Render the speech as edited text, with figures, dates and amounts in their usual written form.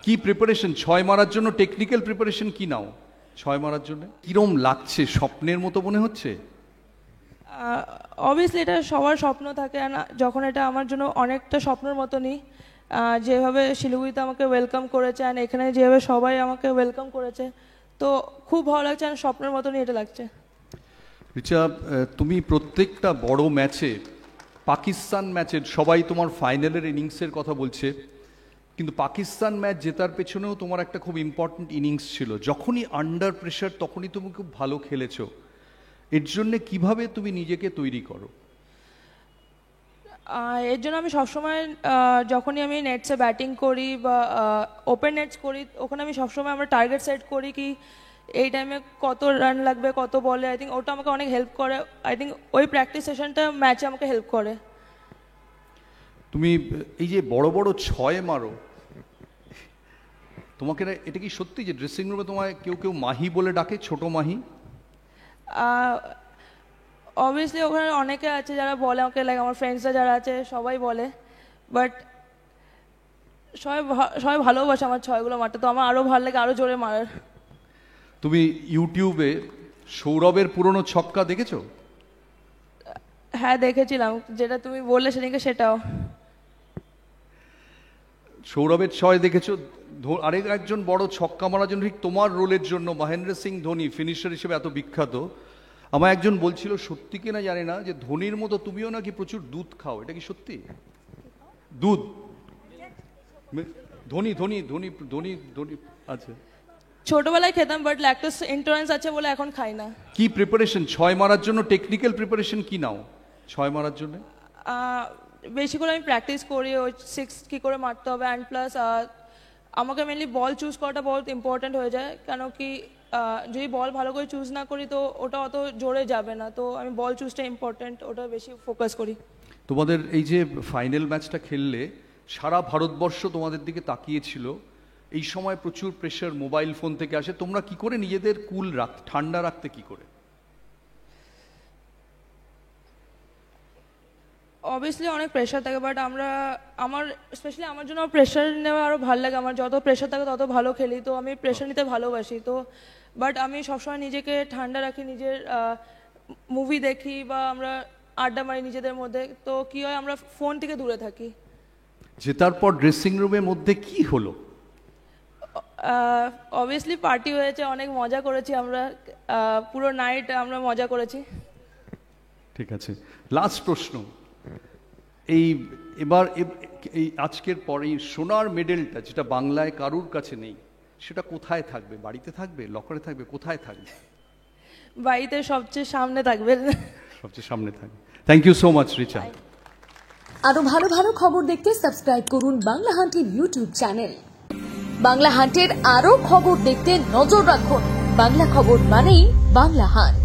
কি প্রিপারেশন 6 মারার জন্য, টেকনিক্যাল প্রিপারেশন কি নাও 6 মারার জন্য? কিরম লাগছে? স্বপ্নের মতো মনে হচ্ছে? অবভিয়াসলি এটা সবার স্বপ্ন থাকে, যখন এটা আমার জন্য অনেকটা স্বপ্নের মতনই। যেভাবে শিলিগুড়িতে আমাকে ওয়েলকাম করেছে আর এখানে যেভাবে সবাই আমাকে ওয়েলকাম করেছে, তো খুব ভালো লাগছে আর স্বপ্নের মতনই এটা লাগছে। রিচা, তুমি প্রত্যেকটা বড় ম্যাচে, পাকিস্তান ম্যাচের সবাই তোমার ফাইনালের ইনিংসের কথা বলছে, কিন্তু পাকিস্তান ম্যাচ জেতার পেছনেও তোমার একটা খুব ইম্পর্টেন্ট ইনিংস ছিল। যখনই আন্ডার প্রেশার তখনই তুমি খুব ভালো খেলেছো। এর জন্য কিভাবে তুমি নিজেকে তৈরি করো? এর জন্য আমি সবসময় যখনই আমি নেটসে ব্যাটিং করি বা ওপেন নেটস করি, ওখানে আমি সবসময় আমার টার্গেট সেট করি কি এই টাইমে কত রান লাগবে, কত বলে। আই থিঙ্ক ওটা আমাকে অনেক হেল্প করে। আই থিঙ্ক ওই প্র্যাকটিস সেশনটা ম্যাচে আমাকে হেল্প করে। তুমি এই যে বড় বড় 6 মারো, তোমাকে এটা কি সত্যি যে ড্রেসিং রুমে তোমায় কেউ কেউ মাহি বলে ডাকে, ছোট মাহি? অবভিয়াসলি ওখানে অনেকে আছে যারা বলে আমাকে, লাইক আমার ফ্রেন্ডসরা যারা আছে সবাই বলে, বাট সবাই ভালোবাসে আমার 6গুলো মারতে, তো আমার আরও ভালো লাগে আরও জোরে মারার। তুমি ইউটিউবে সৌরভের পুরনো ছক্কা দেখেছো? হ্যাঁ দেখেছিলাম, যেটা তুমি বললে সেদিনকে সেটাও। সৌরভের 6 দেখেছো? আরেক একজন বড় ছক্কা মারার জন্য, ঠিক তোমার রোলের জন্য, মহেন্দ্র সিং ধোনি ফিনিশার হিসেবে এত বিখ্যাত। আমার একজন বলছিল, সত্যি কিনা জানি না, যে ধোনির মতো তুমিও নাকি প্রচুর দুধ খাও, এটা কি সত্যি? দুধ ধোনি ধোনি ধোনি ধোনি ধোনি আচ্ছা, ছোটবেলায় খেতাম, বাট ল্যাকটোজ ইন্টলারেন্স আছে বলে এখন খাই না। কি প্রিপারেশন 6 মারার জন্য, টেকনিক্যাল প্রিপারেশন কি নাও 6 মারার জন্য? বেশি করে আমি প্র্যাকটিস করি ওই 6 কী করে মারতে হবে, অ্যান্ড প্লাস আমাকে মেনলি বল চুজ করাটা বহুত ইম্পর্ট্যান্ট হয়ে যায়, কেন কি যদি বল ভালো করে চুজ না করি তো ওটা অত জোরে যাবে না, তো আমি বল চুজটা ইম্পর্ট্যান্ট, ওটা বেশি ফোকাস করি। তোমাদের এই যে ফাইনাল ম্যাচটা খেললে, সারা ভারতবর্ষ তোমাদের দিকে তাকিয়েছিল। এই সময় প্রচুর প্রেশার মোবাইল ফোন থেকে আসে, তোমরা কি করে নিজেদের কুল ঠান্ডা রাখতে কি করে? অবভিয়াসলি অনেক প্রেশার থাকে, বাট স্পেশালি আমার জন্য প্রেশার নেওয়া আরও ভালো লাগে। আমার যত প্রেশার থাকে তত ভালো খেলি, তো আমি প্রেশার নিতে ভালোবাসি। তো বাট আমি সবসময় নিজেকে ঠান্ডা রাখি, নিজের মুভি দেখি বা আমরা আড্ডা মারি নিজেদের মধ্যে, তো কি হয় আমরা ফোন থেকে দূরে থাকি। জেতার পর ড্রেসিং রুমের মধ্যে কি হলো? অবভিয়াসলি পার্টি হয়েছে, অনেক মজা করেছি আমরা, পুরো নাইট আমরা মজা করেছি। ঠিক আছে, লাস্ট প্রশ্ন। এবার এই আজকের পরে সোনার মেডেলটা, যেটা বাংলায় কারুর কাছে নেই, সেটা কোথায় থাকবে? বাড়িতে থাকবে, লকারে থাকবে, কোথায় থাকবে? বাড়িতে সবচেয়ে সামনে থাকবে। সবচেয়ে সামনে থাকবে। Thank you so much Richa. আরো ভালো ভালো খবর দেখতে সাবস্ক্রাইব করুন বাংলা হান্টের ইউটিউব চ্যানেল। বাংলা হান্টের আরো খবর দেখতে নজর রাখুন। বাংলা খবর মানেই বাংলা হান্ট।